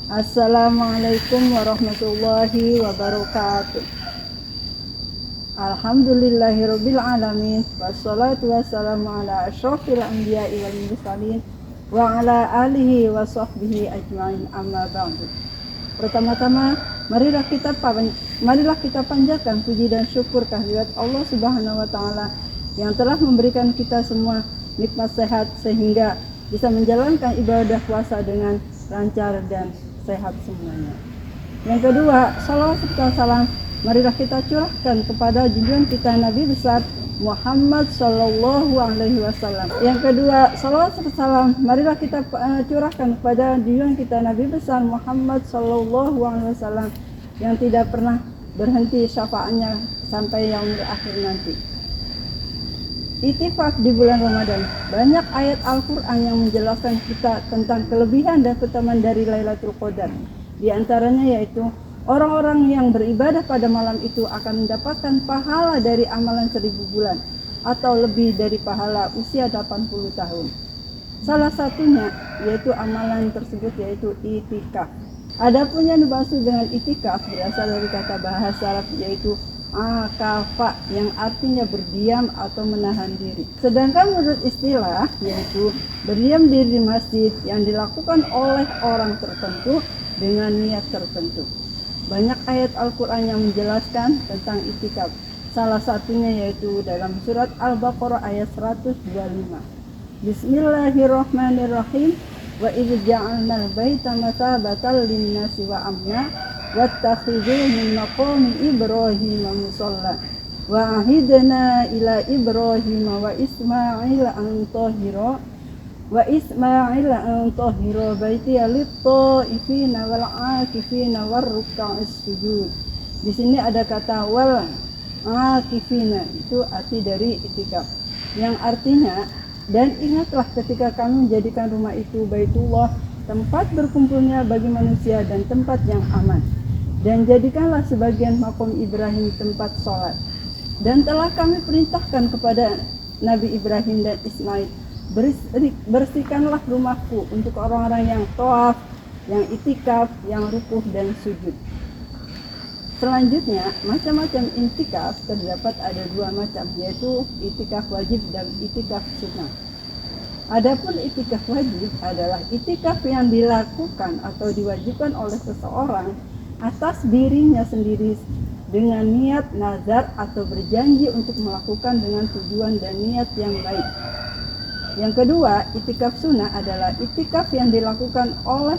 Assalamualaikum warahmatullahi wabarakatuh. Alhamdulillahirabbil alamin wassalatu wassalamu ala asyrofil anbiya'i wal mursalin wa ala alihi wa sahbihi ajmain, amma ba'du. Pertama-tama marilah kita panjatkan puji dan syukur kehadirat Allah Subhanahu wa taala yang telah memberikan kita semua nikmat sehat sehingga bisa menjalankan ibadah puasa dengan lancar dan sehat semuanya. Yang kedua, salawat serta salam marilah kita curahkan kepada junjungan kita Nabi besar Muhammad Sallallahu Alaihi Wasallam. Yang kedua, salawat serta salam marilah kita curahkan kepada junjungan kita Nabi besar Muhammad Sallallahu Alaihi Wasallam yang tidak pernah berhenti syafaatnya sampai yaumul akhir nanti. Itikaf di bulan Ramadan. Banyak ayat Al-Quran yang menjelaskan kita tentang kelebihan dan keutamaan dari Lailatul Qadar. Di antaranya yaitu orang-orang yang beribadah pada malam itu akan mendapatkan pahala dari amalan 1000 bulan atau lebih dari pahala usia 80 tahun. Salah satunya yaitu amalan tersebut yaitu itikaf. Adapun yang dimaksud dengan itikaf berasal dari kata bahasa Arab yaitu akafa yang artinya berdiam atau menahan diri. Sedangkan menurut istilah yaitu berdiam diri di masjid yang dilakukan oleh orang tertentu dengan niat tertentu. Banyak ayat Al-Quran yang menjelaskan tentang itikaf. Salah satunya yaitu dalam surat Al-Baqarah ayat 125. Bismillahirrahmanirrahim. Wa idz ja'alnal baita matsabatan lin-nasi wa amna wattakhidhu min maqami Ibrahim musalla wa ahidna ila Ibrahim wa Ismail an tahhira baiti lit-taifina wal 'akifina war ruk'is sujud. Di sini ada kata wal 'akifina, itu arti dari itikaf yang artinya dan ingatlah ketika kami menjadikan rumah itu Baitullah, tempat berkumpulnya bagi manusia dan tempat yang aman, dan jadikanlah sebagian makom Ibrahim tempat sholat. Dan telah kami perintahkan kepada Nabi Ibrahim dan Ismail, bersihkanlah rumahku untuk orang-orang yang tawaf, yang itikaf, yang rukuh dan sujud. Selanjutnya, macam-macam itikaf terdapat ada 2 macam, yaitu itikaf wajib dan itikaf sunnah. Adapun itikaf wajib adalah itikaf yang dilakukan atau diwajibkan oleh seseorang atas dirinya sendiri dengan niat nazar atau berjanji untuk melakukan dengan tujuan dan niat yang baik. Yang kedua, itikaf sunnah adalah itikaf yang dilakukan oleh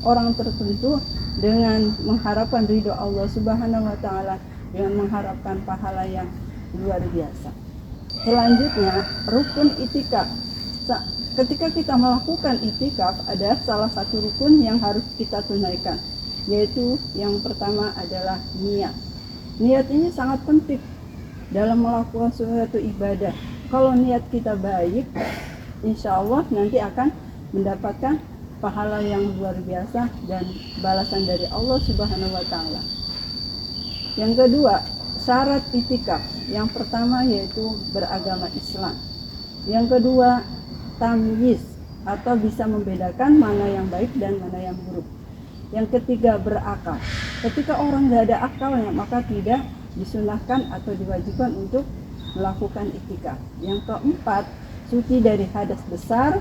orang tertentu dengan mengharapkan ridho Allah Subhanahu wa taala, dengan mengharapkan pahala yang luar biasa. Selanjutnya, rukun itikaf. Ketika kita melakukan itikaf, ada salah satu rukun yang harus kita tunaikan, yaitu yang pertama adalah niat. Niat ini sangat penting dalam melakukan suatu ibadah. Kalau niat kita baik, insya Allah nanti akan mendapatkan pahala yang luar biasa dan balasan dari Allah Subhanahu wa taala. Yang kedua, syarat itikaf. Yang pertama yaitu beragama Islam. Yang kedua, tamyiz atau bisa membedakan mana yang baik dan mana yang buruk. Yang ketiga, berakal. Ketika orang tidak ada akalnya, maka tidak disunahkan atau diwajibkan untuk melakukan itikaf. Yang keempat, suci dari hadas besar,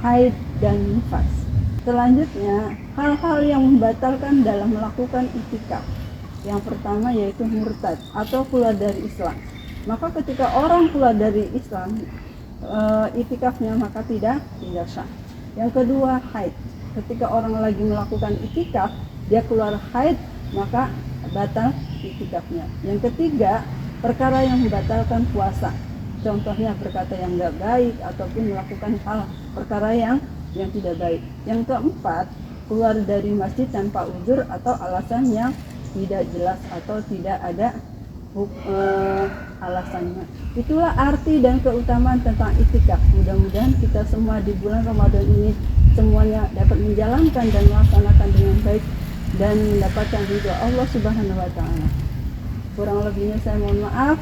haid dan nifas. Selanjutnya, hal-hal yang membatalkan dalam melakukan itikaf. Yang pertama yaitu murtad atau keluar dari Islam. Maka ketika orang keluar dari Islam, itikafnya maka tidak sah. Yang kedua, haid. Ketika orang lagi melakukan itikaf, dia keluar haid, maka batal itikafnya. Yang ketiga, perkara yang membatalkan puasa. Contohnya berkata yang tidak baik ataupun melakukan hal perkara yang tidak baik. Yang keempat, keluar dari masjid tanpa uzur atau alasan yang tidak jelas atau tidak ada alasannya. Itulah arti dan keutamaan tentang itikaf. Mudah-mudahan kita semua di bulan Ramadan ini semuanya dapat menjalankan dan melaksanakan dengan baik dan mendapatkan ridho Allah Subhanahu wa taala. Kurang lebihnya saya mohon maaf.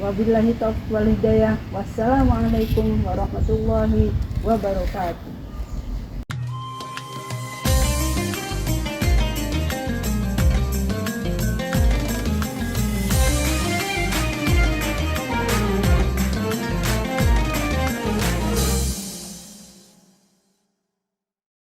Wabillahi taufiq wal hidayah. Wassalamualaikum warahmatullahi wabarakatuh.